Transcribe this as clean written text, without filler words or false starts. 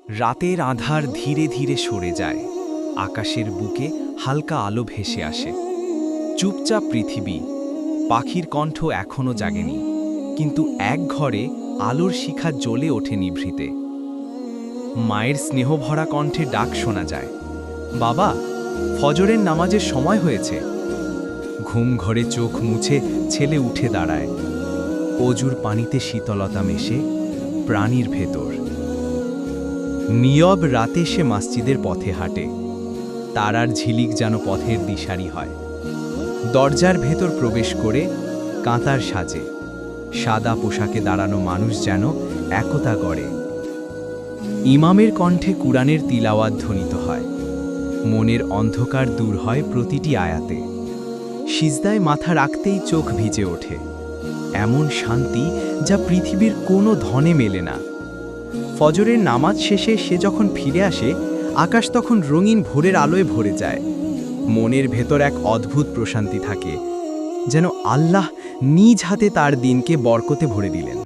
রাতের আঁধার ধীরে ধীরে সরে যায়, আকাশের বুকে হালকা আলো ভেসে আসে। চুপচাপ পৃথিবী, পাখির কণ্ঠ এখনো জাগেনি, কিন্তু এক ঘরে আলোর শিখা জ্বলে ওঠে নিভৃতে। মায়ের স্নেহভরা কণ্ঠে ডাক শোনা যায়, বাবা, ফজরের নামাজের সময় হয়েছে। ঘুম ঘরে চোখ মুছে ছেলে উঠে দাঁড়ায়, অজুর পানিতে শীতলতা মেশে প্রাণীর ভেতর। নীরব রাতে সে মসজিদের পথে হাঁটে, তারার ঝিলিক যেন পথের দিশারি হয়। দরজার ভেতর প্রবেশ করে কাঁতার সাজে, সাদা পোশাকে দাঁড়ানো মানুষ যেন একতা গড়ে। ইমামের কণ্ঠে কুরআনের তিলাওয়াত ধ্বনিত হয়, মনের অন্ধকার দূর হয় প্রতিটি আয়াতে। সিজদায় মাথা রাখতেই চোখ ভিজে ওঠে, এমন শান্তি যা পৃথিবীর কোনো ধনে মেলে না। ফজরের নামাজ শেষে সে যখন ফিরে আসে, আকাশ তখন রঙিন ভোরের আলোয় ভরে যায়। মনের ভেতর এক অদ্ভুত প্রশান্তি থাকে, যেন আল্লাহ নিজ হাতে তার দিনকে বরকতে ভরে দিলেন।